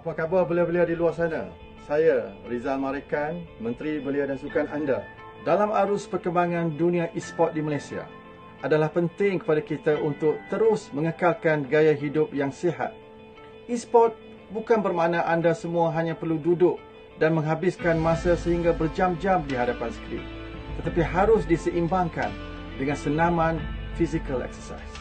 Apa khabar belia-belia di luar sana? Saya, Rizal Marikan, Menteri Belia dan Sukan anda. Dalam arus perkembangan dunia e-sport di Malaysia, adalah penting kepada kita untuk terus mengekalkan gaya hidup yang sihat. E-sport bukan bermakna anda semua hanya perlu duduk dan menghabiskan masa sehingga berjam-jam di hadapan skrin, tetapi harus diseimbangkan dengan senaman physical exercise.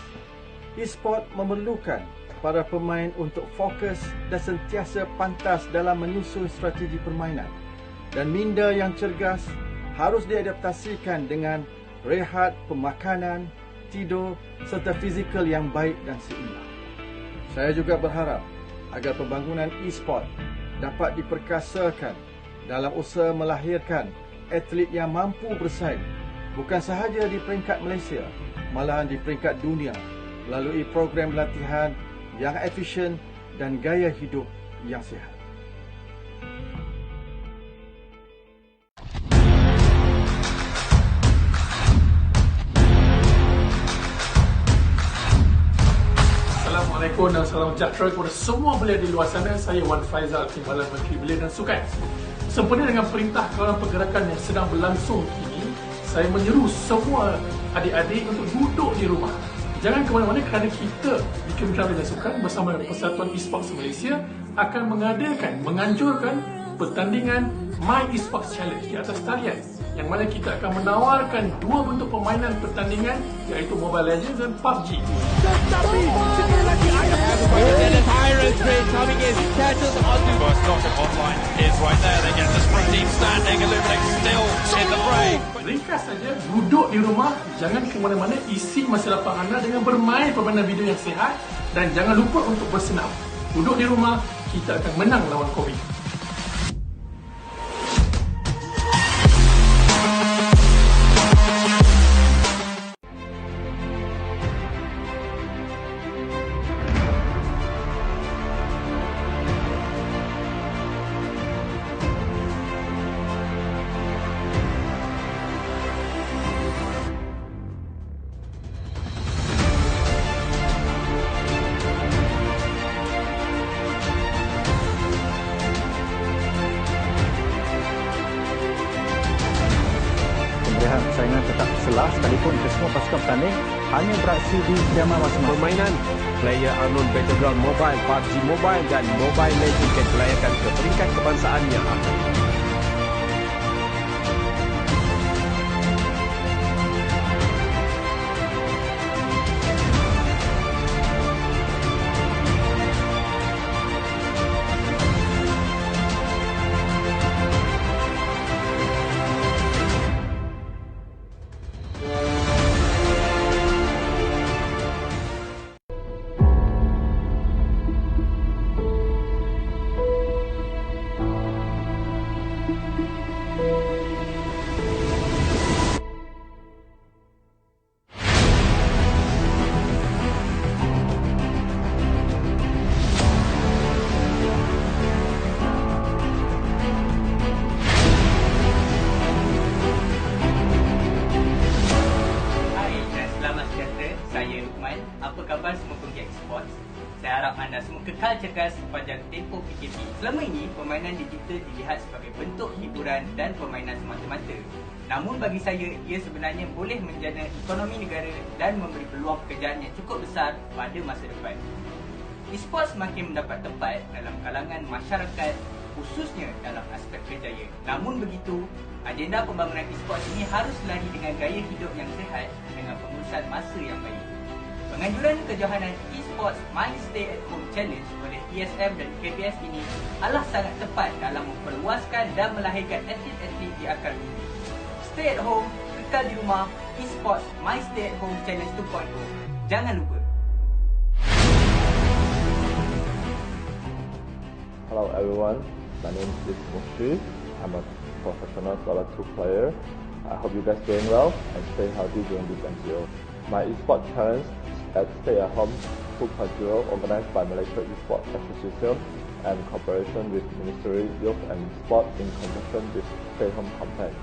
E-sport memerlukan para pemain untuk fokus dan sentiasa pantas dalam menyusun strategi permainan, dan minda yang cergas harus diadaptasikan dengan rehat, pemakanan, tidur serta fizikal yang baik dan seimbang. Saya juga berharap agar pembangunan e-sport dapat diperkasakan dalam usaha melahirkan atlet yang mampu bersaing bukan sahaja di peringkat Malaysia, malahan di peringkat dunia melalui program latihan yang efisien dan gaya hidup yang sihat. Assalamualaikum dan salam sejahtera kepada semua belia di luar sana. Saya Wan Faizal, Timbalan Menteri Belia dan Sukan. Sempena dengan perintah kawalan pergerakan yang sedang berlangsung kini, saya menyeru semua adik-adik untuk duduk di rumah. Jangan ke mana-mana kerana kita di Kementerian Belia dan Sukan bersama dengan Persatuan E-Sports Malaysia akan menganjurkan pertandingan My E-Sports Challenge di atas talian, yang mana kita akan menawarkan dua bentuk permainan pertandingan, iaitu Mobile Legends dan PUBG. Tetapi sekali lagi ada Tyrant Grid coming in, catches onto First knockout online is right there. They get the sprint team standing. Illuminate still in the fray. Ringkas saja, duduk di rumah, jangan ke mana-mana, isi masa lapang anda dengan bermain permainan video yang sihat, dan jangan lupa untuk bersenam. Duduk di rumah, kita akan menang lawan COVID. Persaingan tetap selah sekalipun kesemua pasukan bertanding hanya beraksi di kediaman masing-masing. Permainan Player Unknown Battleground Mobile, PUBG Mobile dan Mobile Legends akan dilayangkan ke peringkat kebangsaan yang akan datang. Apa khabar semua penggiat e-sports? Saya harap anda semua kekal cergas sepanjang tempoh PKP. Selama ini, permainan digital dilihat sebagai bentuk hiburan dan permainan semata-mata. Namun bagi saya, ia sebenarnya boleh menjana ekonomi negara dan memberi peluang pekerjaan yang cukup besar pada masa depan. E-sports makin mendapat tempat dalam kalangan masyarakat, khususnya dalam aspek kerjaya. Namun begitu, agenda pembangunan e-sports ini harus selari dengan gaya hidup yang sihat dengan pengurusan masa yang baik. Penganjuran kejohanan e-sports My Stay at Home Challenge oleh ESM dan KPS ini adalah sangat tepat dalam memperluaskan dan melahirkan atlet-atlet di akar bumi. Stay at home, kekal di rumah, e-sports My Stay at Home Challenge 2.0. Jangan lupa. Hello everyone, my name is Mushi. I'm a professional Dota 2 player. I hope you guys doing well and stay healthy during this MCO. My esports challenge at Stay at Home 2.0 organized by Malaysia Esports Association and cooperation with Ministry Youth and Sport in conjunction with Stay Home campaign.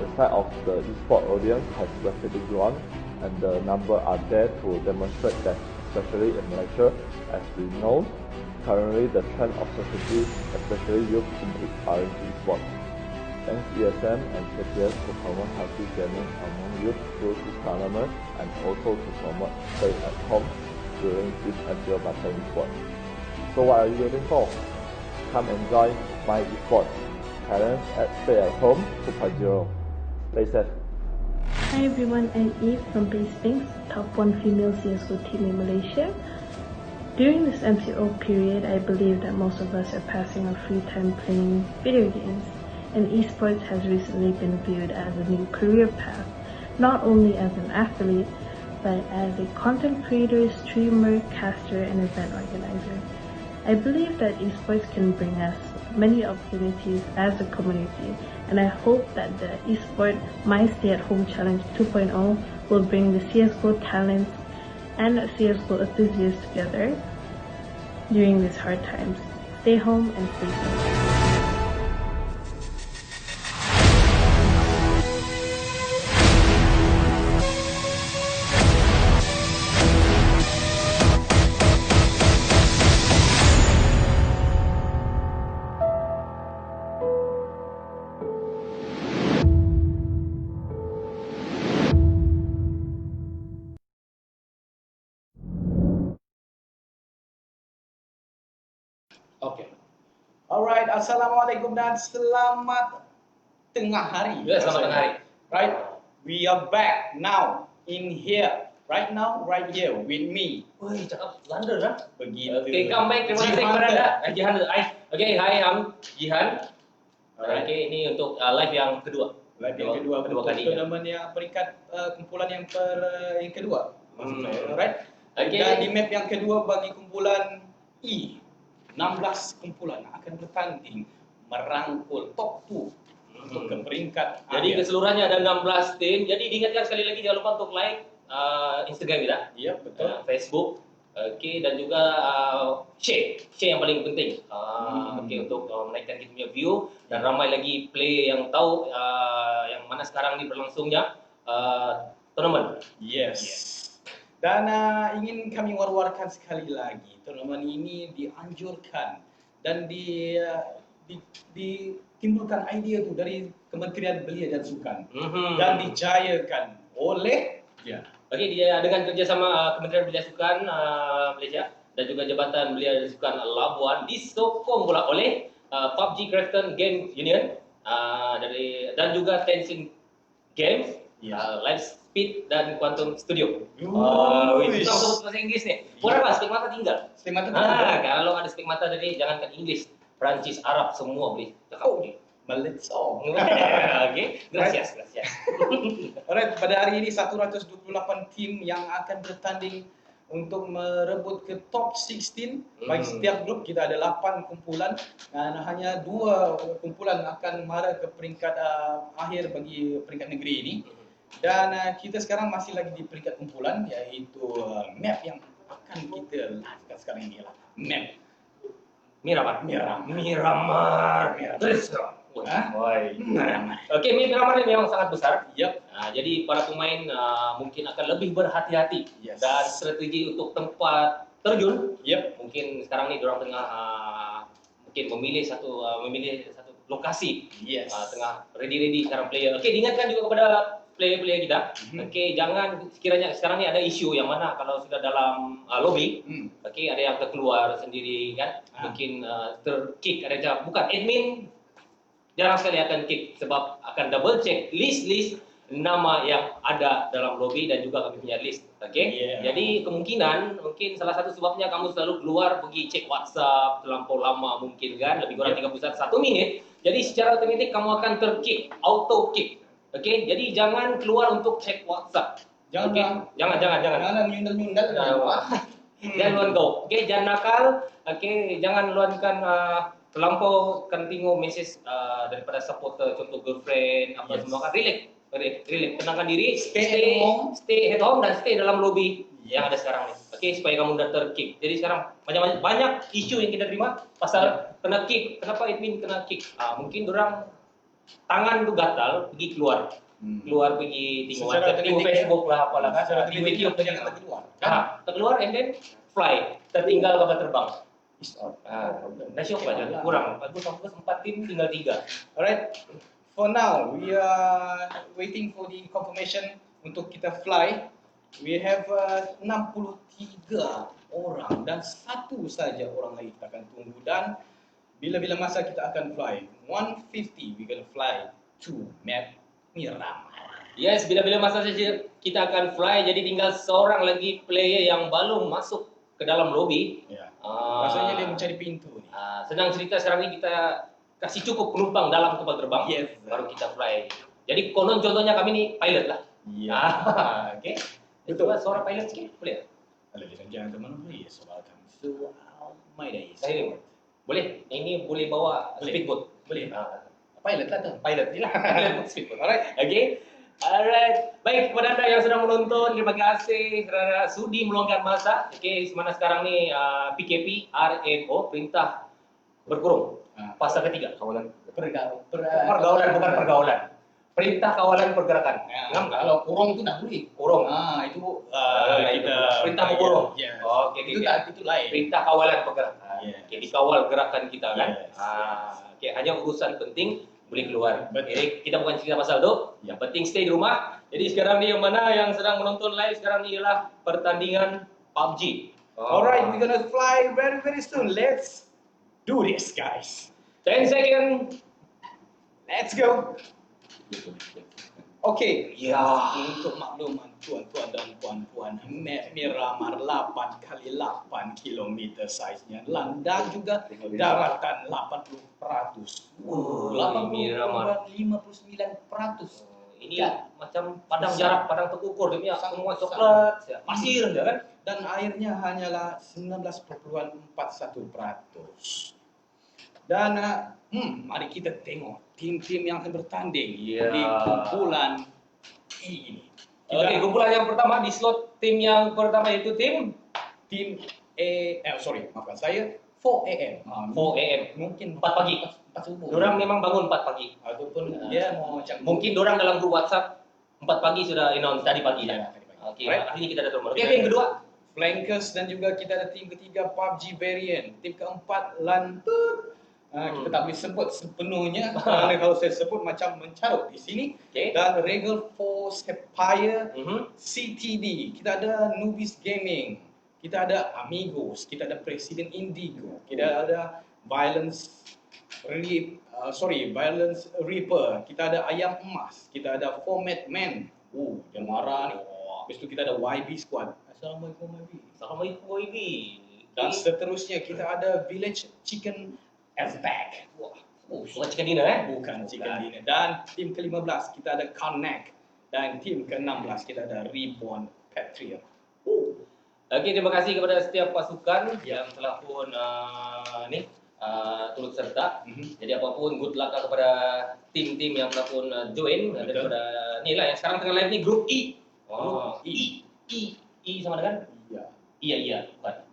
The size of the esports audience has rapidly grown and the number are there to demonstrate that especially in Malaysia. As we know, currently the trend of society, especially youth, are in esports. Thanks ESM and KPS to promote healthy gaming among youth through this tournament and also to promote stay at home during this MCO Battle Esports. So what are you waiting for? Come and join My Esports. Parents at Stay at Home 2.0. Stay safe. Hi everyone, I'm Eve from Base Pinks, top 1 female CSGO team in Malaysia. During this MCO period, I believe that most of us are passing our free time playing video games, and esports has recently been viewed as a new career path, not only as an athlete, but as a content creator, streamer, caster, and event organizer. I believe that esports can bring us many opportunities as a community, and I hope that the eSport My Stay at Home Challenge 2.0 will bring the CSGO talents and CSGO enthusiasts together during these hard times. Stay home and stay safe. Okay. Alright, Assalamualaikum dan selamat tengah hari. Ya, selamat tengah hari. Right, we are back now in here. Right now, right here with me. Wih, cakap London lah. Begitu. Okay, come back. Terima kasih kepada anda. Jihan. Okay, hi, I'm Jihan. Okay, ini untuk live yang kedua. Live yang kedua kali. Tournament yang peringkat kumpulan yang kedua. Alright. Okay. Dan di map yang kedua bagi kumpulan E, 16 kumpulan akan bertanding merangkul top 2 untuk ke peringkat Jadi akhir. keseluruhannya ada 16 tim. Jadi diingatkan sekali lagi jangan lupa untuk like Instagram kita. Ya, betul. Facebook. Okay, dan juga share yang paling penting. Okay, untuk menaikkan kita punya view dan ramai lagi play yang tahu yang mana sekarang ni berlangsungnya tournament. Yes. Dan ingin kami war-warkan sekali lagi, turnamen ini dianjurkan dan ditimbulkan idea tu dari Kementerian Belia dan Sukan dan dijayakan oleh Okey, dia dengan kerjasama Kementerian Belia Sukan Malaysia dan juga Jabatan Belia dan Sukan Labuan disokong pula oleh PUBG Krafton Game Union dan juga Tencent Games, Live Speed dan Quantum Studio. Itu sebut bahasa Inggris ni. Bukan apa, Speak Mata tinggal. Speak Mata tinggal. Kalau ada Speak Mata dari jangankan English, Perancis, Arab semua boleh cakap ni. Melitsong. Okey, gracias. Alright, pada hari ini 128 tim yang akan bertanding untuk merebut ke top 16. Bagi setiap grup kita ada 8 kumpulan dan hanya 2 kumpulan akan mara ke peringkat akhir bagi peringkat negeri ini. Dan kita sekarang masih lagi di peringkat kumpulan, iaitu map yang akan kita live sekarang ini adalah map Miramar. Miramar. Okey, map Miramar ini memang sangat besar. Yep. Jadi para pemain mungkin akan lebih berhati-hati dan strategi untuk tempat terjun. Yep. Mungkin sekarang ni diorang tengah mungkin memilih satu lokasi. Yes. Tengah ready sekarang player. Okey, diingatkan juga kepada player-player kita. Okey, jangan sekiranya sekarang ni ada isu yang mana kalau sudah dalam lobby, okey, ada yang terkeluar sendiri kan. Mungkin terkick, ada yang bukan admin jarang sekali akan kick sebab akan double check list nama yang ada dalam lobby dan juga kami punya list. Okey. Jadi kemungkinan mungkin salah satu sebabnya kamu selalu keluar pergi cek WhatsApp terlampau lama mungkin kan, lebih kurang 31 minit. Jadi secara otomatik kamu akan terkick, auto kick. Okey, jadi jangan keluar untuk cek WhatsApp. Jangan nyundal-nyundal. Jangan luan kau. Okey, jangan nakal. Okey, jangan luankan terlampau kan tengok mesej daripada supporter, contoh girlfriend apa semua kan. Relax, tenangkan diri, stay at home dan stay dalam lobby yang ada sekarang ni. Okey, supaya kamu dah terkick. Jadi sekarang banyak isu yang kita terima pasal kena kick. Kenapa admin kena kick? Mungkin orang tangan tu gatal pergi keluar. keluar pergi tengok Secara WhatsApp, tengok terdetik, Facebook lah apalah kan. Secara Tengok terdetik video dia jangan terkeluar. terkeluar and then fly, tertinggal kapal terbang. Dah syok aja, kurang. Bagus 4 tim tinggal 3. Alright. For now, we are waiting for the confirmation untuk kita fly. We have 63 orang dan satu saja orang lagi kita akan tunggu, dan bila-bila masa kita akan fly 150 we gonna fly to map Miramar. Yes, bila-bila masa saja kita akan fly, jadi tinggal seorang lagi player yang belum masuk ke dalam lobby. Rasanya dia mencari pintu ni. Senang cerita sekarang ni kita kasih cukup penumpang dalam kapal terbang, baru kita fly. Jadi konon contohnya kami ni pilot lah. Okay. Betul. Suara pilot sikit boleh? Ladies and gentlemen, please welcome to my days. Boleh? Ini boleh bawa speedboat? Boleh. Pilot lah tu. Pilot je lah. Speedboat. Alright. Okay. Alright. Baik, kepada anda yang sedang menonton, terima kasih kerana sudi meluangkan masa. Okay, semana sekarang ni PKP, RNO, perintah berkurung. Pasal ketiga. Kawalan. Pergaulan, bukan pergaulan. Perintah kawalan pergerakan. Kalau kurung tu tak boleh. Kurung. Itu kita perintah berkurung. Okey, itu lain. Perintah kawalan pergerakan. Okey, dikawal gerakan kita kan. Okey, hanya urusan penting boleh keluar. Jadi kita bukan cerita pasal tu. Yang penting stay di rumah. Jadi sekarang ni yang mana yang sedang menonton live sekarang ni ialah pertandingan PUBG. Alright, we're gonna fly very soon. Let's do this, guys. 10 seconds. Let's go. Okey. Ya. Untuk makluman tuan-tuan dan puan-puan, map Miramar 8x8 km saiznya, dan juga daratan 80%. Miramar 59%. Ini macam padang jarak, padang terukur, dia punya semua coklat, pasir je kan. Dan airnya hanyalah 19.41%. Dan mari kita tengok tim-tim yang akan bertanding di kumpulan ini. Okey, kumpulan yang pertama di slot tim yang pertama iaitu tim maafkan saya, 4 AM. 4 AM. Mungkin 4 pagi. 4 subuh. Dorang memang bangun 4 pagi. Ataupun dia mau macam mungkin dorang dalam grup WhatsApp 4 pagi sudah announce tadi pagi dah. Okey, hari ini kita ada turun. Okey, yang kedua Flankers, dan juga kita ada tim ketiga PUBG Variant. Tim keempat Lantut. Kita tak boleh sebut sepenuhnya kerana kalau saya sebut macam mencarut di sini. Dan Regal Force Sapphire, CTD, kita ada Nubis Gaming, kita ada Amigos, kita ada Presiden Indigo, kita ada Violence Reaper, kita ada Ayam Emas, kita ada Format Man. Dia marah ni. Lepas tu kita ada YB Squad. Assalamualaikum YB. Assalamualaikum YB. Dan seterusnya kita ada Village Chicken Back. Bukan chicken dinner Bukan chicken dinner. Dan tim ke-15 kita ada Connect. Dan tim ke-16 kita ada Reborn Patriot. Okey, terima kasih kepada setiap pasukan yang telah pun turut serta. Jadi apapun good luck kepada tim-tim yang telah pun join daripada ni lah yang sekarang tengah live ni grup E. E sama dengan? Iya, bukan.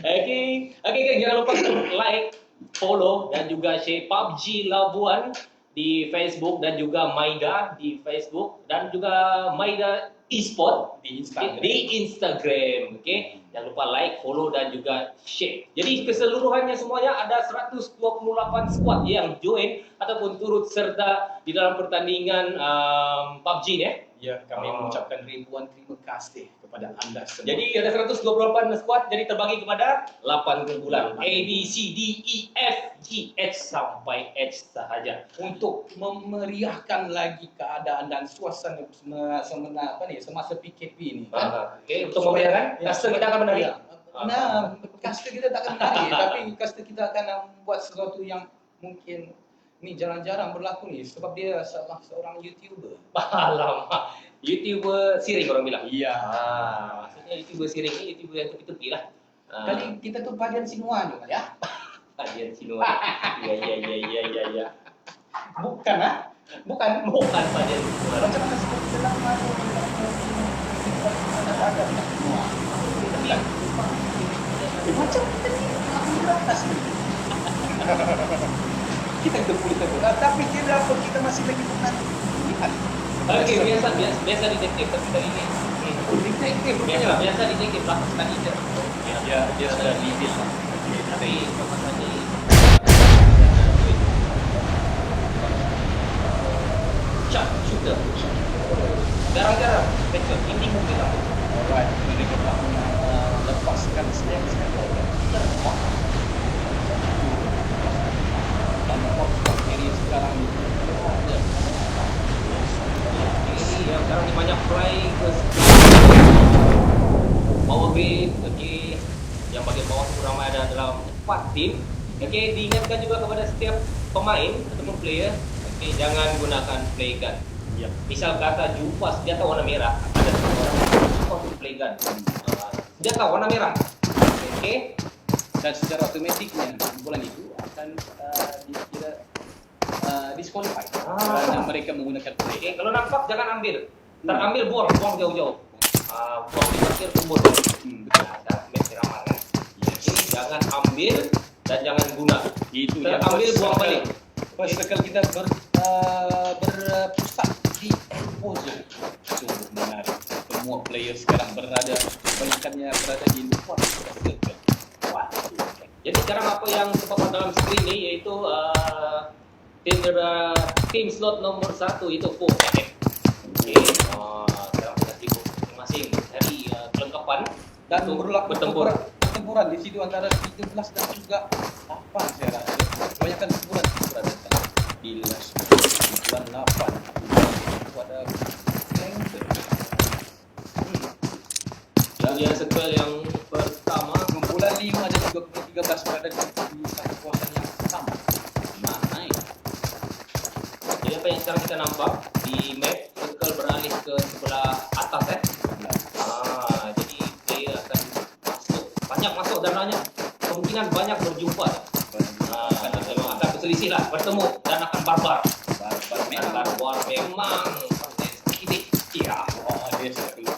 Okey, jangan lupa like, follow dan juga share PUBG Labuan di Facebook dan juga Maida di Facebook dan juga Maida Esport di Instagram. Okey, jangan lupa like, follow dan juga share. Jadi keseluruhannya semuanya ada 128 squad yang join ataupun turut serta di dalam pertandingan PUBG ni. Ya, kami mengucapkan ribuan terima kasih kepada anda semua. Jadi ada 128 squad, jadi terbagi kepada 8 kumpulan A, B, C, D, E, F, G, H sampai H sahaja. Untuk memeriahkan lagi keadaan dan suasana semasa PKP ni. Okey, untuk memeriahkan, caster kita akan menari. Caster kita tak akan menari, tapi caster kita akan membuat sesuatu yang mungkin ni jarang-jarang berlaku ni sebab dia salah seorang YouTuber. Alamak, YouTuber siring orang bilang. Iya. Maksudnya YouTuber siring ni YouTuber yang tepi-tepi lah. Kali kita tu Padian Sinua juga ya. Padian Sinua. Ya. Bukan Bukan Padian Sinua. Macam mana sebut dalam ada Sinua. Macam kita ni atas ni. Kita boleh tahu Tapi tidak apa, kita masih lagi menanti. Okey, biasa detektif tapi kali ini. Detektif biasa detektif belakang sekali je. Dia sudah lead lah. Tapi pemasan ni shot shooter. Garang-garang betul. Ini mungkin lah. Alright, mereka telah lepaskan sekali. Nampak kiri sekarang ni. Ini yang sekarang ni banyak fly ke power grade. Okey, yang bahagian bawah tu ramai ada dalam 4 tim. Okey, diingatkan juga kepada setiap pemain ataupun player, okey, jangan gunakan play gun. Ya. Misal kata jumpa senjata warna merah, ada satu orang yang suka untuk play gun. Senjata warna merah. Okey. Dan secara otomatiknya kumpulan itu akan dikira disqualified kerana mereka menggunakan play. Okay, kalau nampak jangan ambil. Ambil buang jauh-jauh. Buang di pasir kubur. Dah match ramai kan. Jadi jangan ambil dan jangan guna. Itu yang ambil buang balik. First circle kita berpusat di exposure. Sungguh menarik. Semua player sekarang kebanyakannya berada di luar circle. Wah. Jadi sekarang apa yang terpampang dalam skrin ni iaitu tim slot nomor 1 itu 4FM. Okey, sekarang kita sibuk masing-masing dari kelengkapan Dan bertempur. Pertempuran di situ antara 13 dan juga 8 saya rasa. Kebanyakan pertempuran berada di last 8. Itu ada Kemudian circle yang pertama kumpulan 5 dan juga kumpulan 13 berada di satu kawasan yang sama. Nice. Jadi apa yang sekarang kita nampak di map, circle beralih ke sebelah atas jadi player akan banyak masuk dan banyak kemungkinan banyak berjumpa. Memang akan berselisih lah, bertemu dan akan barbar. Barbar memang sedikit. Ya, dia sudah keluar.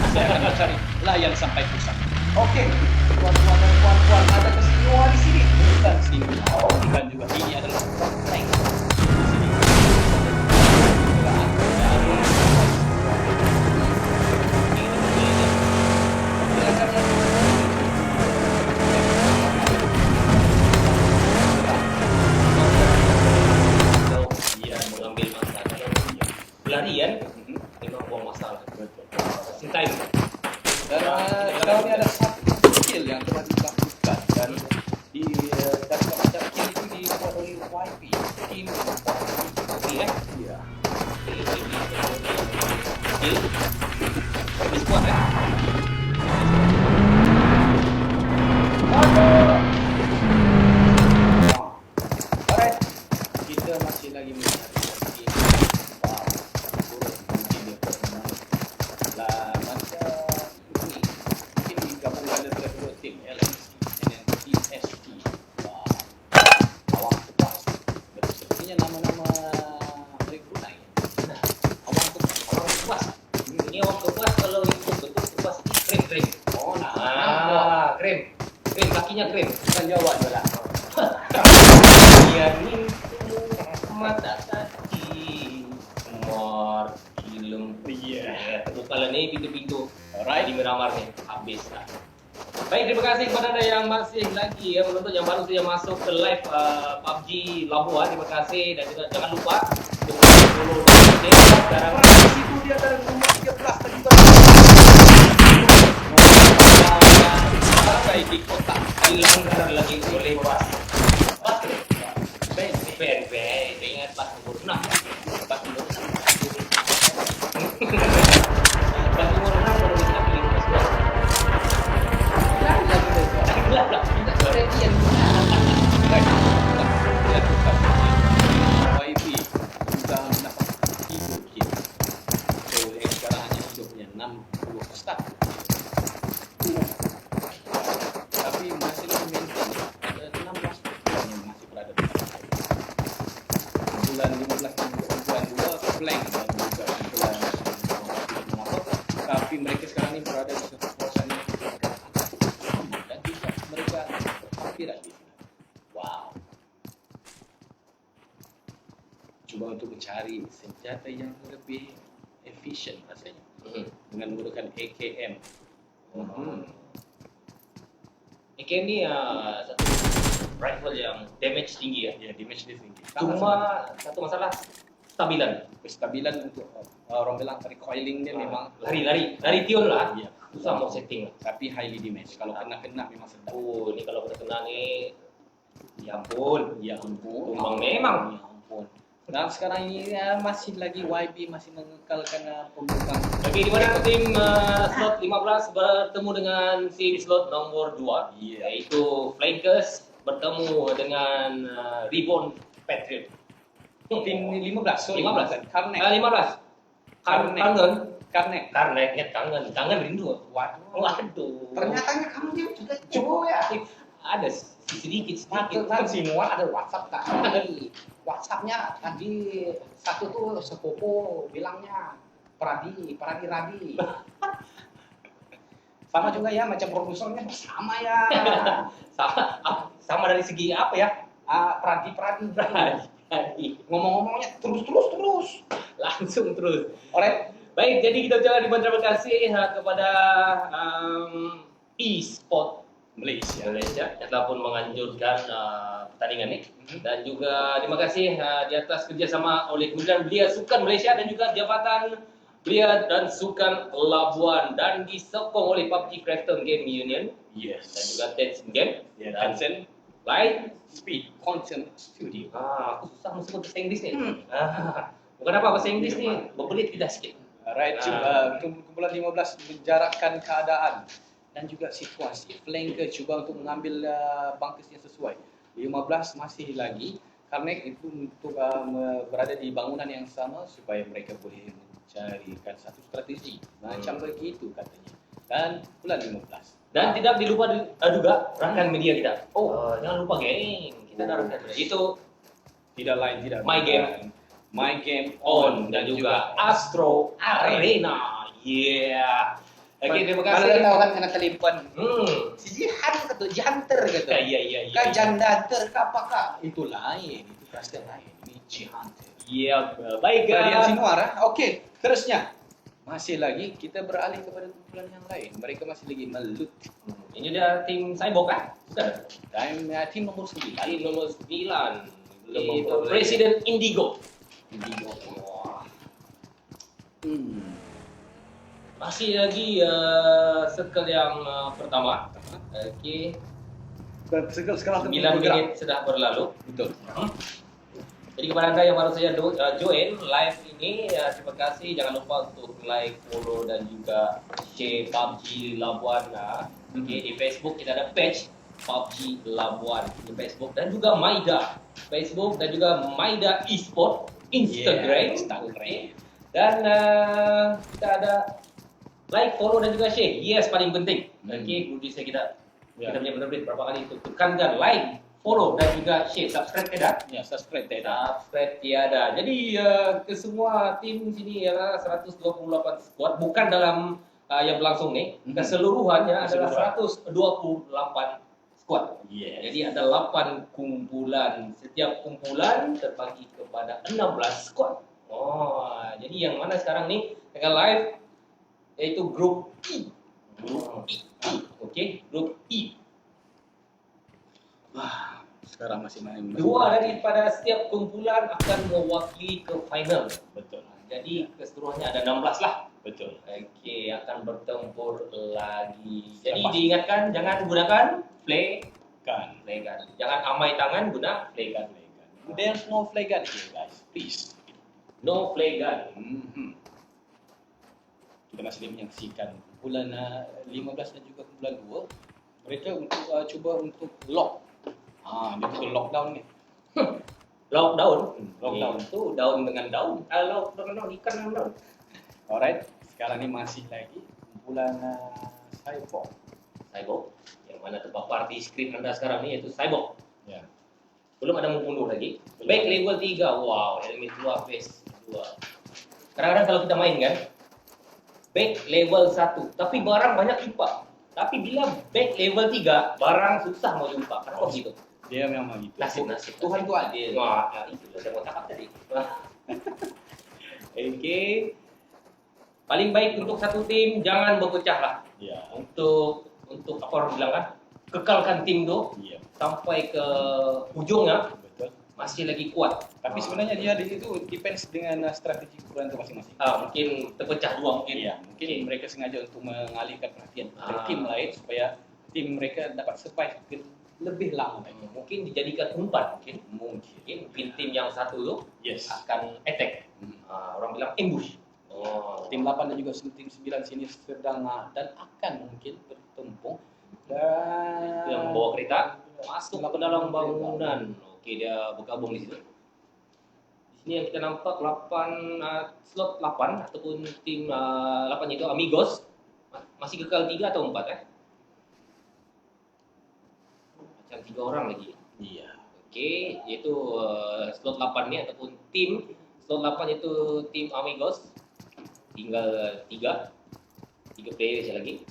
Saya akan cari layar sampai pusat. Okey, tuan-tuan dan puan-puan, ada kesimpulan di sini. Bukan sini. Bukan juga. Ini adalah flank. Pelarian memang buang masalah. Time. Dan sekarang ini ada satu skill yang telah dilakukan dan di dari macam skill itu dibuat oleh YP. Tim YP ya. Skill. Habis buat Alright. Kita masih lagi melihat krim bukan Jawa adalah dia ni mata tadi mor film bukan ni pintu-pintu di Miramar ni habis lah. Baik, terima kasih kepada anda yang masih lagi menonton, yang baru saja masuk ke live PUBG Labuan. Terima kasih dan juga jangan lupa untuk follow sekarang di situ dia ada nomor 13 tadi sampai di kota hilang lagi oleh bas. Ben, ingat bas nomor 6. Bas nomor 6. Bas nomor 6 baru kita pilih bas. Lah, kita sudah diam. Baik. YP sudah mendapat 3 kill. Oleh sekarang hanya hidupnya 60 start. Tapi masih maintain ada 16 yang masih berada di dalam. Bulan 15 dan bulan 2 flank dan juga bulan tapi mereka sekarang ini berada di satu kawasan yang dan juga mereka hampir di sini. Wow. mencari senjata yang lebih efisien rasanya dengan menggunakan AKM. AKM ni satu rifle yang damage tinggi ya. Ya, damage dia tinggi. Cuma satu masalah stabilan. Stabilan untuk orang bilang recoiling dia memang lari tion lah. Ya. Susah mau setting lah. Tapi highly damage. Kalau kena memang sedap. Oh, ni kalau kena ni ya ampun, tumbang memang. Ya ampun. Dan sekarang ini masih lagi YB masih mengekalkan pembukaan. Okey, di mana tim slot 15 bertemu dengan tim slot nombor 2 iaitu Flankers bertemu dengan Reborn Patriot. Tim 15, 15. Karnek. 15. Karnek kangen rindu. Waduh. Ternyata kamu dia juga Jawa ya. Ada sedikit. Kan semua ada WhatsApp tak? WhatsAppnya tadi satu tuh sepupu bilangnya Radi. Sama juga ya, macam produsernya sama ya. sama dari segi apa ya? Pradi. Ngomong-ngomongnya terus. Langsung terus. Alright. Baik, jadi kita ucapkan terima kasih kepada e-sport Malaysia yang telah pun menganjurkan pertandingan ini dan juga terima kasih di atas kerjasama oleh Kementerian Belia Sukan Malaysia dan juga Jabatan Belia dan Sukan Labuan dan disokong oleh PUBG Krafton Game Union dan juga Tencent Game dan Tencent Light Speed Content Studio. Aku susah sebut bahasa Inggeris ni. Bukan apa bahasa Inggeris ni, berbelit tidak sikit. Alright, kumpulan 15 menjarakkan keadaan dan juga situasi. Flanker cuba untuk mengambil bunkers yang sesuai. 15 masih lagi karena itu untuk berada di bangunan yang sama supaya mereka boleh mencarikan satu strategi. Macam begitu katanya. Dan kumpulan 15. Dan tidak dilupa juga rakan media kita. Jangan lupa geng. Kita ada rakan media. Itu tidak lain My Game On dan juga Astro Arena. Oke, terima kasih. Kalau tahu kan kena telefon. Si Jihan kata, Jihanter kata. Iya. Kan Jandater apakah? Itu lain, itu cluster lain. Ini Jihanter. Iya, baik. Perhatian Sinuar. Oke, terusnya. Masih lagi kita beralih kepada kumpulan yang lain. Mereka masih lagi melut. Ini dia tim Cyborg kan? Sudah. Tim nomor 9. Tim nomor 9. Itu Presiden Indigo. Masih lagi circle yang pertama. Okey. Circle sekarang 9 minit sudah berlalu. Betul. Jadi kepada anda yang baru saja join live ini, terima kasih. Jangan lupa untuk like, follow dan juga share PUBG Labuan. Okay, di Facebook kita ada page PUBG Labuan di Facebook dan juga Maida Facebook dan juga Maida Esport Instagram. Okay. Dan kita ada like, follow dan juga share. Yes, paling penting. Okay, producer kita punya benar-benar berapa kali itu tekankan like, follow dan juga share. Subscribe tidak? Ya, subscribe tidak. Subscribe tiada. Jadi ke semua tim sini ialah 128 squad, bukan dalam yang berlangsung ni. Keseluruhannya adalah 128 squad. Jadi ada 8 kumpulan. Setiap kumpulan terbagi kepada 16 squad. Jadi yang mana sekarang ni tengah live iaitu grup E. Okey, grup E. Sekarang masih main. 2 daripada setiap kumpulan akan mewakili ke final. Betul. Jadi keseluruhannya ada 16 lah. Betul. Okey, akan bertempur lagi. Jadi diingatkan jangan gunakan flare gun. Jangan amai tangan guna flare gun. There's no flare gun here, guys. Please. No flare gun. Kita masih menyaksikan kumpulan 15 dan juga kumpulan 2. Mereka untuk cuba untuk lock. Dia betul lockdown ni. Lockdown? Lockdown. Itu daun dengan daun. Lockdown dengan ikan dengan daun. Alright. Sekarang ni masih lagi kumpulan Cyborg. Cyborg. Yang mana terpapar di skrin anda sekarang ni iaitu Cyborg. Ya. Belum ada membunuh lagi. Back level 3. Wow, helmet 2 face 2. Kadang-kadang kalau kita main kan, back level 1. Tapi barang banyak jumpa. Tapi bila back level 3, barang susah mau jumpa. Kenapa begitu? Dia memang begitu. Nasib. Tuhan tu adil. Wah, itulah saya mau cakap tadi. Okey. Paling baik untuk satu tim jangan berpecah lah. Ya. Untuk apa orang bilang kan? Kekalkan tim tu sampai ke ujungnya. Betul. Masih lagi kuat. Tapi sebenarnya dia itu depends dengan strategi kumpulan itu masing-masing. Mungkin terpecah dua mungkin. Ya, mungkin mereka sengaja untuk mengalihkan perhatian ke tim lain supaya tim mereka dapat survive lebih lama lagi. Mungkin dijadikan umpan mungkin tim yang satu tu akan attack. Orang bilang ambush. Tim 8 dan juga tim 9 sini sedang dan akan mungkin bertempung dan yang bawa kereta masuk ke dalam bangunan. Okey, dia bergabung di situ. Di sini yang kita nampak slot 8 ataupun tim 8 itu Amigos masih kekal 3 atau 4 Macam 3 orang lagi. Iya. Okey, iaitu slot 8 ni ataupun tim slot 8 itu tim Amigos. Tinggal 3 player saja lagi.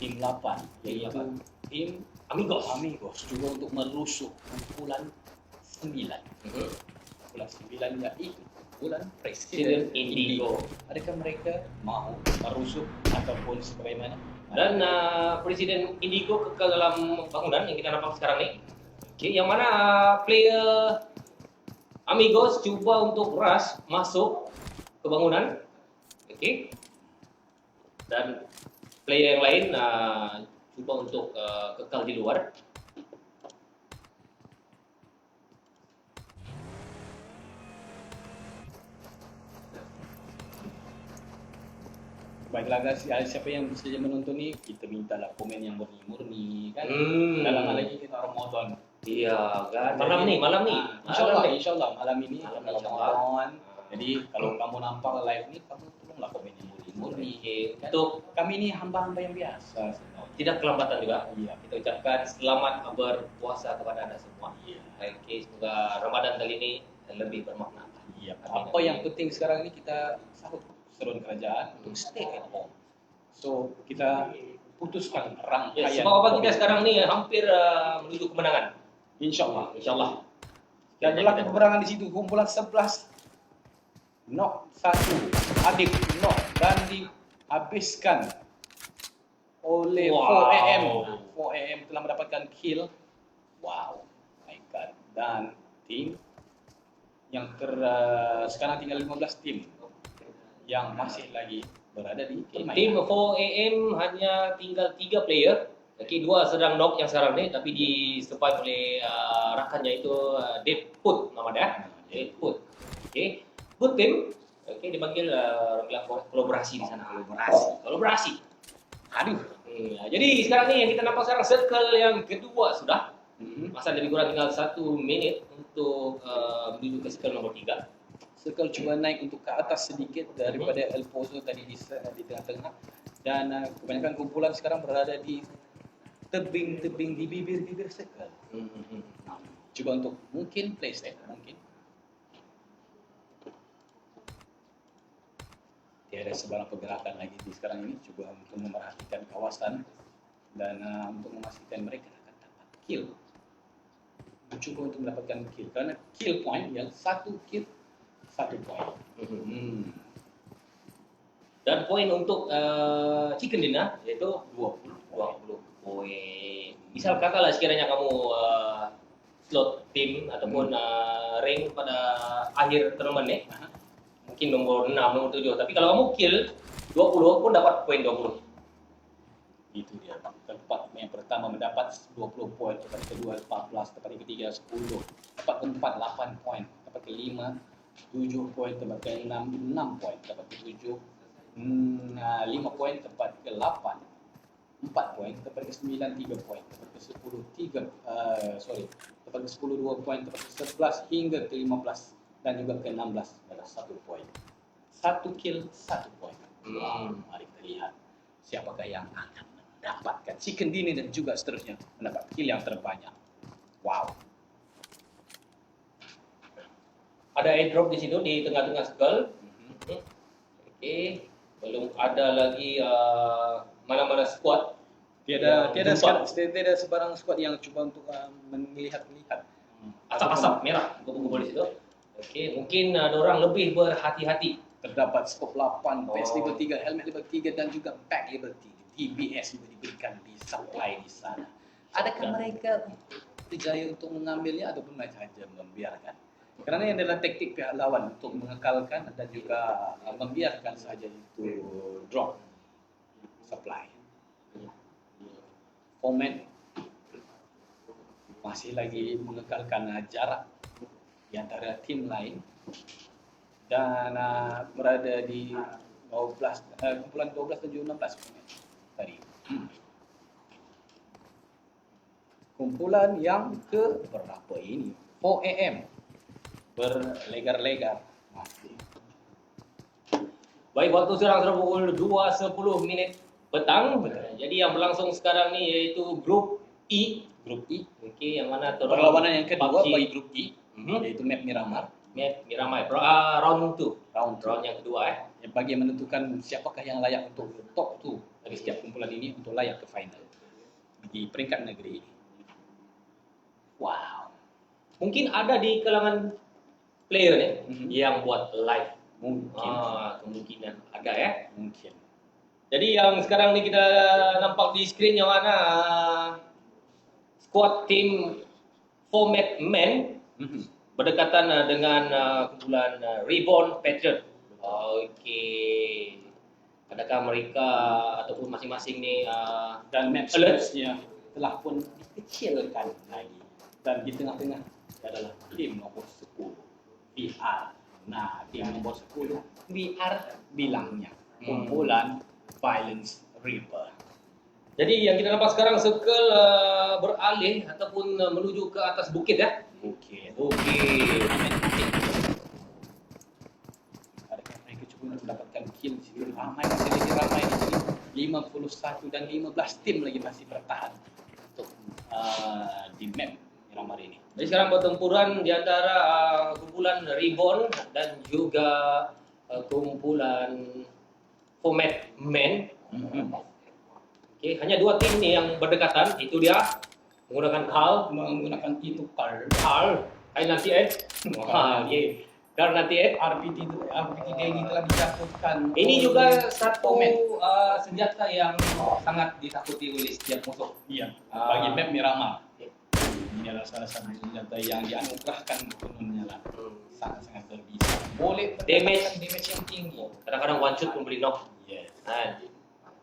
Tim 8 iaitu tim Amigos cuba untuk merusuh kumpulan 9. Kumpulan 9 iaitu kumpulan Presiden Indigo. Adakah mereka mahu merusuh ataupun sebagaimana? Dan Presiden Indigo kekal dalam bangunan yang kita nampak sekarang ni. Okey, yang mana player Amigos cuba untuk rush masuk ke bangunan. Okey. Dan player yang lain cuba untuk kekal di luar. Baiklah guys, siapa yang saja menonton ni, kita mintalah komen yang murni-murni kan. Dalam hal lagi kita Ramadan. Iya kan. Malam ni. Insyaallah malam ini Ramadan. Jadi kalau kamu nampak live ni, kamu tolonglah komen yang murni. Kan? Untuk kami ni hamba-hamba yang biasa. Tidak kelambatan juga. Iya. Kita ucapkan selamat berpuasa kepada anda semua. Iya. Okey, semoga Ramadan kali ini lebih bermakna. Iya. Apa yang penting sekarang ni kita sahut seruan kerajaan untuk stay at home. So kita putuskan rangkaian. Sebab apa kita sekarang ni hampir menuju kemenangan. Insyaallah. Dan berlaku peperangan di situ kumpulan 11 knock 1 Adib knock dan dihabiskan oleh 4AM. 4AM telah mendapatkan kill. Wow, my god. Dan tim yang sekarang tinggal 15 tim yang masih lagi berada di tim 4AM hanya tinggal 3 player. Okey, 2 sedang knock yang sekarang ni tapi di-survive oleh rakannya itu Deadwood nama dia. Deadwood. Okey. Good team. Okey, dipanggil kolaborasi di sana. Kolaborasi. Aduh. Jadi sekarang ni yang kita nampak sekarang circle yang kedua sudah. Masa lebih kurang tinggal 1 minit untuk menuju ke circle nombor 3. Circle cuba naik untuk ke atas sedikit daripada El Pozo tadi di tengah-tengah. Dan kebanyakan kumpulan sekarang berada di tebing-tebing di bibir-bibir circle. Cuba untuk mungkin play safe, mungkin. Tiada sebarang pergerakan lagi di sekarang ini. Cuba untuk memerhatikan kawasan dan untuk memastikan mereka akan dapat kill. Cuba untuk mendapatkan kill. Kerana kill point yang 1 kill 1 point. Dan poin untuk chicken dinner iaitu 20 poin. Misal katalah sekiranya kamu slot tim ataupun rank pada akhir tournament ni, mungkin nombor 6, nombor 7. Tapi kalau kamu kill 20 pun dapat poin 20. Itu dia. Tempat yang pertama mendapat 20 poin, tempat kedua 14, tempat ketiga 10, tempat keempat 8 poin, tempat kelima 7 poin, tempat ke-6 6 poin, tempat ke-7 5 poin, tempat ke-8 4 poin, tempat ke-9 3 poin, tempat ke-10 tempat ke-10 2 poin, tempat ke-11 hingga ke-15 dan juga ke-16 adalah 1 poin. 1 kill 1 poin. Mari kita lihat siapakah yang akan mendapatkan chicken dinner dan juga seterusnya mendapat kill yang terbanyak. Wow. Ada airdrop di situ di tengah-tengah circle. Okey, belum ada lagi mana-mana squad. Tiada sebarang squad yang cuba untuk melihat-lihat. Asap-asap merah kumpul-kumpul di situ. Okey, mungkin orang lebih berhati-hati. Terdapat skop 8, patch level 3, helmet level 3 dan juga pack level 3. TBS juga diberikan di supply di sana. Adakah mereka berjaya untuk mengambilnya ataupun mereka saja membiarkan? Kerana yang adalah taktik pihak lawan untuk mengekalkan dan juga membiarkan saja itu drop supply. Format masih lagi mengekalkan jarak di antara tim lain dan berada di 12 kumpulan 12 dan juga 16 tadi. Kumpulan yang ke berapa ini? 4 AM berlegar-legar masih. Baik, waktu sekarang sudah pukul 2.10 petang. Jadi yang berlangsung sekarang ni iaitu grup E. Grup E. Okey, yang mana perlawanan yang kedua bagi grup E, iaitu map Miramar. Map Miramar. Round 2. Round yang kedua Yang bagi menentukan siapakah yang layak untuk top 2 dari setiap kumpulan ini untuk layak ke final di peringkat negeri ini. Wow. Mungkin ada di kalangan player ni yang buat live. Mungkin. Kemungkinan ada Mungkin. Jadi yang sekarang ni kita nampak di skrin yang mana squad tim format men berdekatan dengan kumpulan Reborn Patriot. Okey. Adakah mereka ataupun masing-masing ni dan match alert-nya telah pun dikecilkan lagi. Dan di tengah-tengah adalah tim nombor 10 VR. Nah, tim nombor 10 VR bilangnya kumpulan Violence River. Jadi yang kita nampak sekarang circle beralih ataupun menuju ke atas bukit Bukit. Adakah mereka cuba untuk mendapatkan kill di situ? Ramai di sini. 51 dan 15 tim lagi masih bertahan untuk di map Miramar ini. Jadi sekarang pertempuran di antara kumpulan Reborn dan juga kumpulan format men. Okey, hanya dua tim ni yang berdekatan. Itu dia menggunakan menggunakan itu Carl I98. Wah, ye. Carl 98 RPT ini telah dijatuhkan. Ini juga satu senjata yang sangat ditakuti oleh setiap musuh. Iya, bagi map Miramar. Ini adalah salah satu senjata yang dianugerahkan kononnya lah. Sangat-sangat berbisa. Boleh damage yang tinggi. Kadang-kadang one shot pun boleh knock. Yes.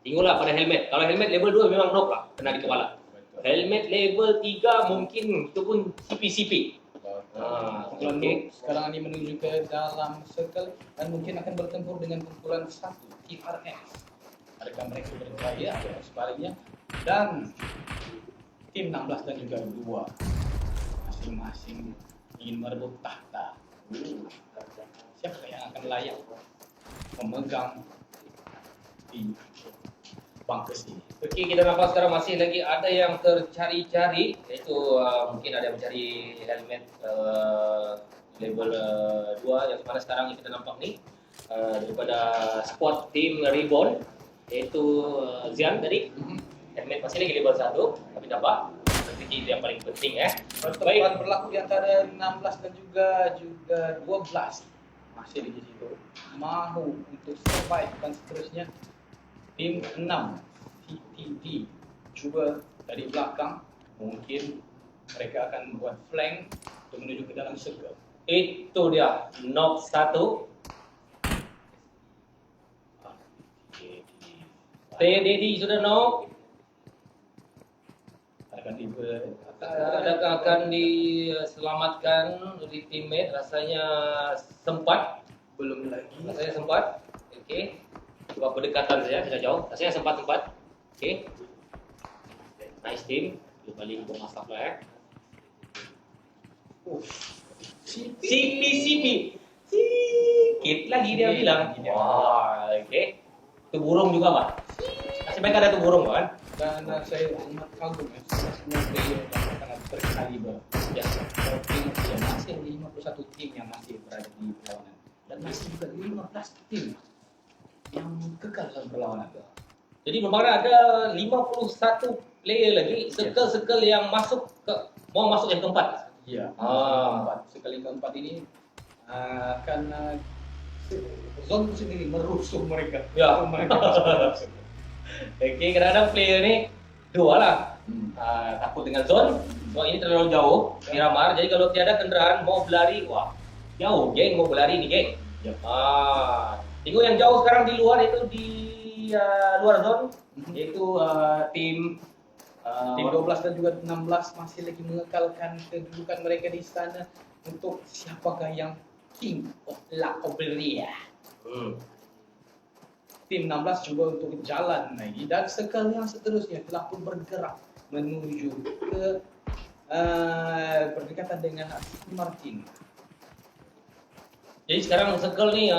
Tengoklah pada helmet. Kalau helmet level 2 memang knock lah, kena di kepala. Helmet level 3 mungkin itu pun CP. Kumpulan sekarang ini menuju ke dalam circle dan mungkin akan bertempur dengan kumpulan 1 TRS. Adakah mereka berjaya atau sebaliknya? Dan tim 16 dan juga 2 masing-masing ingin merebut tahta. Siapa yang akan layak memegang di bangkes ini? Okey, kita nampak sekarang masih lagi ada yang tercari-cari, iaitu mungkin ada yang mencari helmet level 2 yang mana sekarang kita nampak ni daripada squad tim Reborn, iaitu Zian tadi. Helmet masih lagi level 1 tapi dapat. Strategi itu yang paling penting Pertempuran berlaku di antara 16 dan juga 12. Masih di situ. Mahu untuk survive dan seterusnya. Tim 6 TTD cuba dari belakang, mungkin mereka akan buat flank untuk menuju ke dalam circle. Itu dia, knock 1. TDD sudah knock. Adakah akan diselamatkan oleh teammate? Rasanya sempat. Belum lagi. Rasanya sempat. Okey. Cuba berdekatan saja, tidak jauh. Rasanya sempat. Okey. Nice team. Dia paling bermasak lah CP. Sikit lagi dia bilang. Wah, okey. Itu burung juga, Pak. Masih baik ada tu burung, kan? Dan saya amat kagum semua player yang sangat berkaliber. Ya, tim yang masih 51 tim yang masih berada di perlawanan dan masih juga 15 tim yang kekal dalam perlawanan. Jadi memang ada 51 player lagi, circle yang masuk yang keempat. Iya. Circle yang keempat ini akan Zon sendiri merusuh mereka. Ya. Mereka Okey, kadang-kadang player ni dua lah. Takut dengan zone. Sebab ini terlalu jauh, Miramar. Jadi kalau tiada kenderaan mau berlari, wah jauh geng mau berlari ni geng. Tengok yang jauh sekarang di luar itu di luar zone, iaitu tim 12 dan juga 16 masih lagi mengekalkan kedudukan mereka di sana untuk siapakah yang King of La Obelia. Tim 16 coba untuk jalan lagi dan sekali yang seterusnya telah pun bergerak menuju ke berdekatan dengan Martin. Jadi sekarang circle ni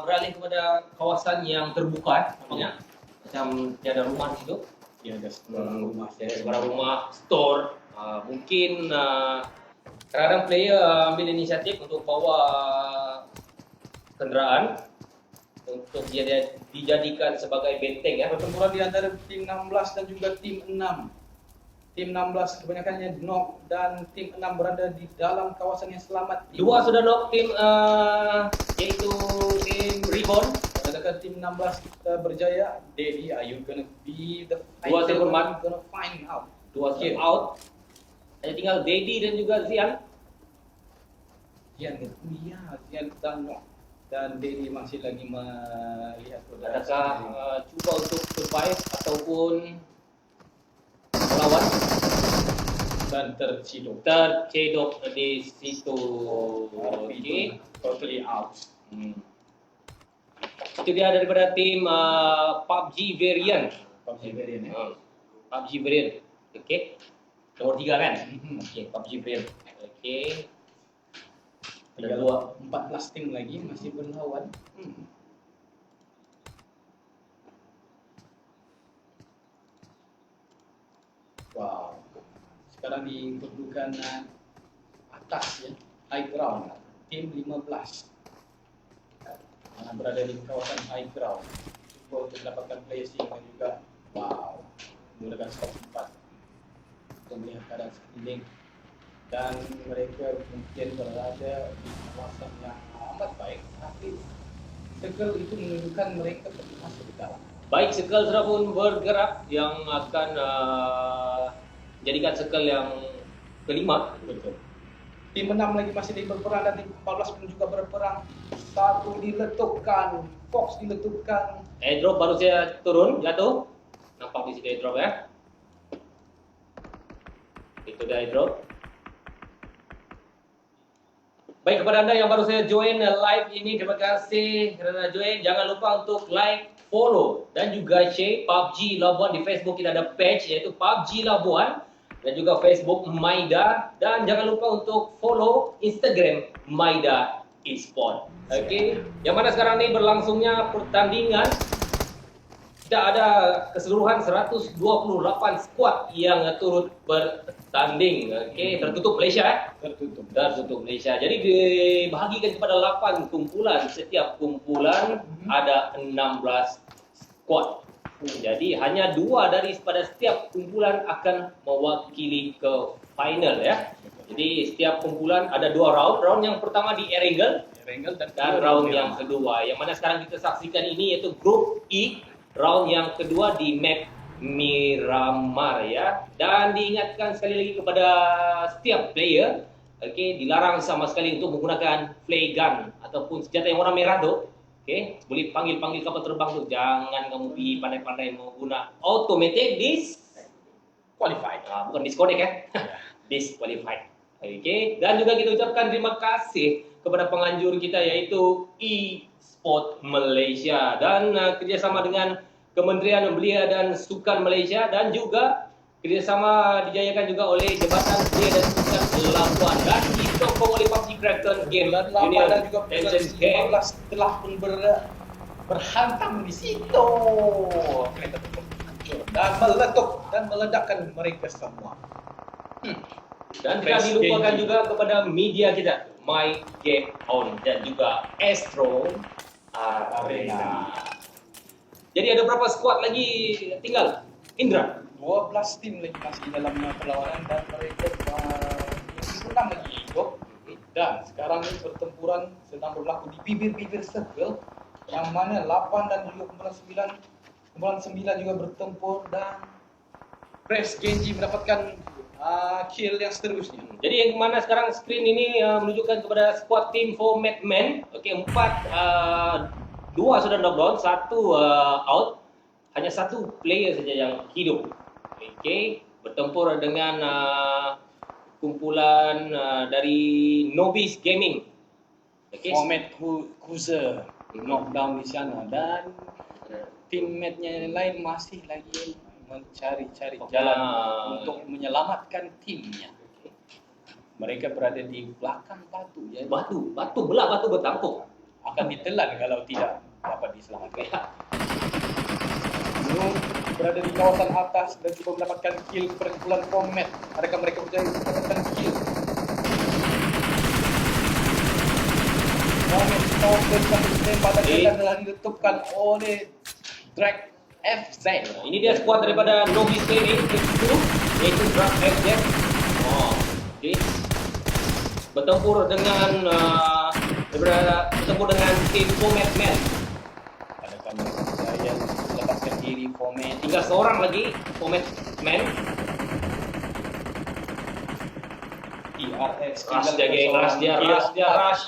beralih kepada kawasan yang terbuka namanya. Macam tiada rumah di situ. Tiada sebarang rumah, tiada sebarang rumah, store. Mungkin kadang-kadang player ambil inisiatif untuk bawa kenderaan untuk dijadikan sebagai benteng ya. Pertempuran di antara tim 16 dan juga tim 6. Tim 16 kebanyakannya knock dan tim 6 berada di dalam kawasan yang selamat. Dua sudah knock tim yaitu tim Reborn. Adakah tim 16 kita berjaya? Daddy, are you gonna be the Dua fighter? silver Are you gonna find out? Dua sudah out. Hanya tinggal Daddy dan juga Zian. Zian sedang knock. Dan Daddy masih lagi melihat adakah cuba untuk survive ataupun melawan dan terciduk di situ. Okey, totally out. Itu dia daripada tim PUBG Variant. PUBG Variant ya. PUBG Variant. Okey. Nomor 3 kan? Okey, PUBG Variant. Okey. Ada 14 tim lagi masih berlawan. Wow. Sekarang di kedudukan atas ya, high ground. Tim 15 berada di kawasan high ground. Cuba untuk mendapatkan placing dan juga wow, menggunakan skop 4 untuk melihat keadaan sekeliling. Dan mereka mungkin berada di kawasan yang amat baik, tapi circle itu menunjukkan mereka masuk ke dalam. Baik, circle sudah pun bergerak yang akan jadikan circle yang kelima. Betul. Tim 6 lagi masih berperang dan tim 14 pun juga berperang. Satu diletupkan, Fox diletupkan. Airdrop baru saya turun, jatuh. Nampak di sini airdrop ya. Itu dia airdrop. Baik, kepada anda yang baru saya join live ini, terima kasih kerana join. Jangan lupa untuk like, follow dan juga share PUBG Labuan. Di Facebook kita ada page iaitu PUBG Labuan dan juga Facebook Maida, dan jangan lupa untuk follow Instagram Maida Esport. Okey, yang mana sekarang ni berlangsungnya pertandingan. Tidak ada keseluruhan 128 skuad yang turut bertanding. Okey, tertutup Malaysia tertutup Malaysia. Jadi dibahagikan kepada 8 kumpulan. Setiap kumpulan ada 16 skuad. Jadi hanya 2 daripada setiap kumpulan akan mewakili ke final ya. Jadi setiap kumpulan ada 2 round. Round yang pertama di Erangel dan round yang kedua. Yang mana sekarang kita saksikan ini iaitu grup E. Round yang kedua di map Miramar ya. Dan diingatkan sekali lagi kepada setiap player, okey, dilarang sama sekali untuk menggunakan flare gun ataupun senjata yang warna merah tu. Okey, boleh panggil kapal terbang tu. Jangan kamu pergi pandai-pandai menggunakan automatic disqualified. Bukan disconnect ya. Disqualified. Okey, dan juga kita ucapkan terima kasih kepada penganjur kita iaitu eSport Malaysia dan kerjasama dengan Kementerian Belia dan Sukan Malaysia, dan juga kerjasama dijayakan juga oleh Jabatan Belia dan Sukan Labuan dan disokong oleh PUBG Kraken Game Union dan juga 15 telah pun berhantam di situ. Mereka dan meletup dan meledakkan mereka semua. Dan tidak dilupakan juga kepada media kita, My Game On dan juga Astro Arena. Jadi ada berapa skuad lagi tinggal? Indra? 12 tim lagi masih dalam perlawanan dan mereka 6 lagi hidup. Dan sekarang ini pertempuran sedang berlaku di bibir-bibir circle, yang mana 8 dan juga kumpulan 9 juga bertempur, dan Braves Genji mendapatkan kill yang seterusnya. Jadi yang mana sekarang screen ini menunjukkan kepada squad team format man. Okey, 2 sudah knockdown, 1 out. Hanya 1 player saja yang hidup. Okey, bertempur dengan kumpulan dari Nobis Gaming. Okay. Format Cruiser knockdown di sana, dan teammate-nya yang lain masih lagi mencari-cari jalan untuk menyelamatkan timnya. Mereka berada di belakang batu. Ya. Batu bertampuk. Akan ditelan kalau tidak dapat diselamatkan. Berada di kawasan atas dan juga mendapatkan kill kepada kumpulan format. Mereka berjaya mendapatkan kill. Format stop dan satu tembak dan telah diletupkan oleh Drag FZ. Ini dia squad daripada Nobis Gaming itu, yaitu Drag FZ. Okay. Bertempur dengan tim Format Man. Adakah mereka berjaya melepaskan diri Format? Tinggal seorang lagi Format Man. TRX Rush dia geng, rush.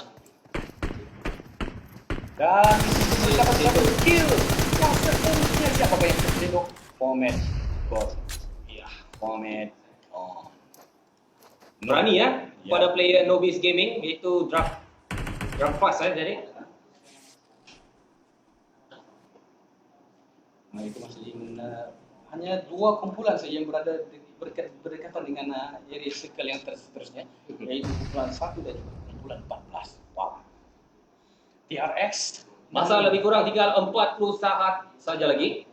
Dan mendapatkan kill. Yang seterusnya siapa yang tersedok? Format God. Iya, Format. Berani ya pada player Nobis Gaming, iaitu Drag Fast jadi. Nah, itu masih hanya 2 kumpulan saja yang berada berdekatan dengan area circle yang seterusnya, yaitu kumpulan 1 dan juga kumpulan 14. Wow. TRX Masa lebih kurang tinggal 40 saat saja lagi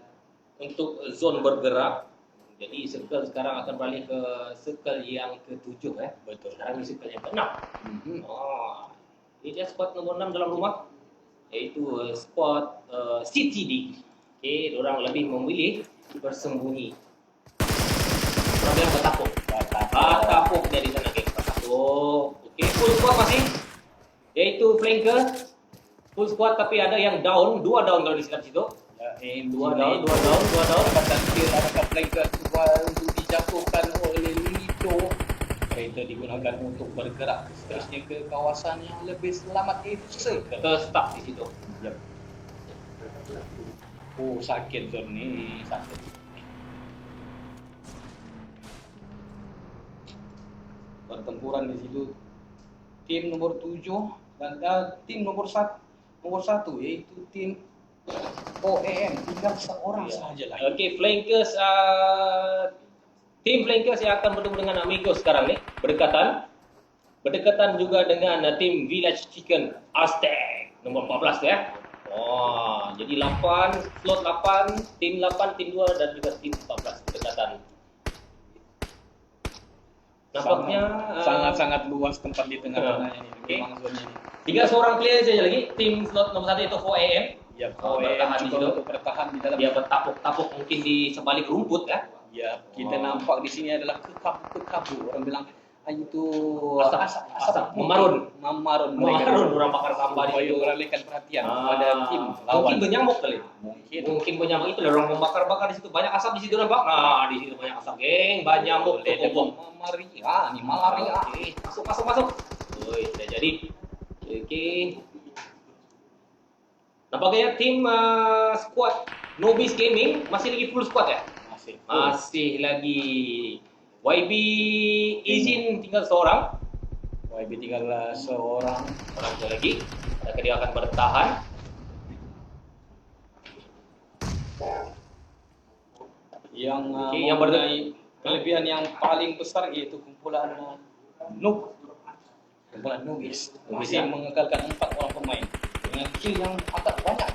untuk zone bergerak. Jadi circle sekarang akan beralih ke circle yang ke-7 Betul. Sekarang ini circle yang ke-6. Ini dia squad nombor 6 dalam rumah, iaitu squad CTD. Okey, diorang lebih memilih bersembunyi. Orang yang bertapuk. Bertapuk dari sana geng. Bertapuk. Okey, full squad masih, iaitu flanker. Full squad tapi ada yang down, 2 down kalau disilap situ. Dua down. Dapatkan kill, adakah flanker cuba untuk dijatuhkan oleh Lido. Kereta digunakan untuk bergerak seterusnya ke kawasan yang lebih selamat, itu circle. Stuck di situ. Yep. Oh, sakit zone ni, sakit. Pertempuran di situ. Tim nomor 7 dan tim nomor 1 yaitu tim OAM, tinggal seorang sahaja lagi. Okey, flankers tim flankers yang akan bertemu dengan Amigos sekarang ni berdekatan juga dengan tim Village Chicken Aztec nomor 14 ya. Jadi 8, slot 8, tim 8, tim 2 dan juga tim 14 berdekatan. Nampaknya sangat luas tempat di tengah-tengah ini. Memang zone ini. Tinggal seorang player saja lagi, tim slot nomor 1 itu 4AM. Ya, bertahan di situ. Bertahan di dalam. Dia bertapuk-tapuk mungkin di sebalik rumput ya. Ya, kita nampak di sini adalah kekabu. Orang bilang itu asap memarun orang bakar sampah di situ, mengalihkan perhatian pada tim lawan. Mungkin bernyamuk kali. Mungkin bernyamuk itu orang membakar-bakar di situ, banyak asap di situ nampak. Nah, di situ banyak asap, geng, banyak nyamuk tuh. Malaria. Masuk. Oi, sudah jadi. Okey. Nampaknya tim squad Nobis Gaming masih lagi full squad ya? Masih lagi. YB izin tinggal seorang. YB tinggal seorang. Orang satu lagi. Adakah dia akan bertahan? Yang mempunyai kelebihan yang paling besar yaitu kumpulan kumpulan Nobis yang mengekalkan 4 orang pemain dengan kill yang agak banyak.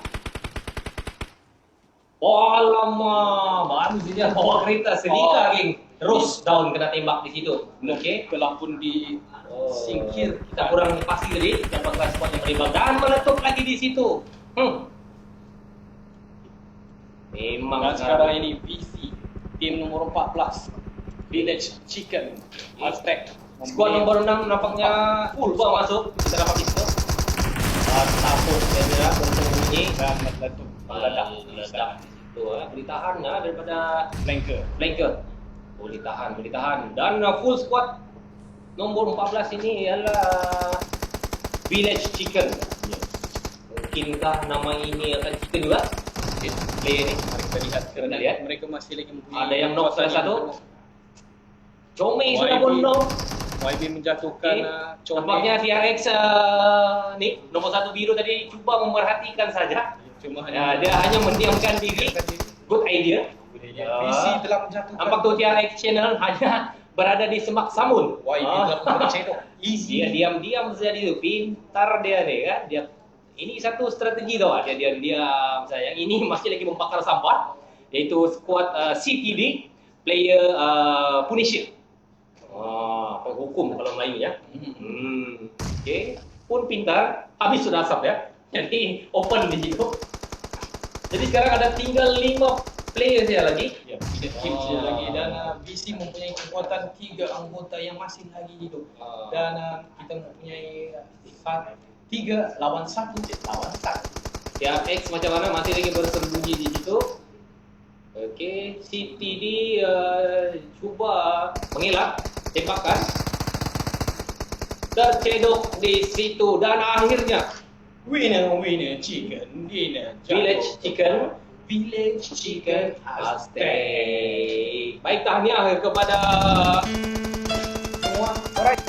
Lama, baru dia bawa kereta sedika, geng. Terus down kena tembak di situ. Okey, telah pun di singkir. Kita kurang pasti tadi dapatkan spot yang berimbang dan meletup lagi di situ. Memang sekarang ini VC tim nomor 14 Village Chicken Aztec Squad nombor 6 nampaknya full bang masuk. Kita dapat info. Tapus dia bersembunyi dan meledak di situ. Boleh tahan daripada flanker. Boleh tahan. Dan full squad nombor 14 ini ialah Village Chicken. Mungkinkah nama ini akan chicken juga? Player ni. Kita lihat. Mereka masih lagi mempunyai. Ada yang knock salah satu. Comey sudah pun knock. YB menjatuhkan Comey. Nampaknya TRX ni nombor 1 biru tadi cuba memerhatikan saja. Cuma dia hanya mendiamkan diri. Good idea. PC telah menjatuhkan. Nampak tu TRX channel hanya berada di semak samun. YB telah menjatuhkan. Dia diam-diam saja itu. Pintar dia ni kan. Dia ini satu strategi tau. Dia diam saja. Yang ini masih lagi membakar sampah. Iaitu squad CTD player Punisher. Penghukum kalau Melayunya. Okey, pun pintar, habis sudah asap ya. Jadi open di situ. Jadi sekarang ada tinggal 5 player saja lagi. Ya, tim saja lagi dan BC mempunyai kekuatan 3 anggota yang masih lagi hidup. Dan kita mempunyai 3 lawan 1 lawan 1. TRX macam mana masih lagi bersembunyi di situ. Okey, CTD cuba mengelak tembakan. Tercedok di situ dan akhirnya winner chicken dinner. Village Chicken has stay. Baik, tahniah kepada semua. Alright.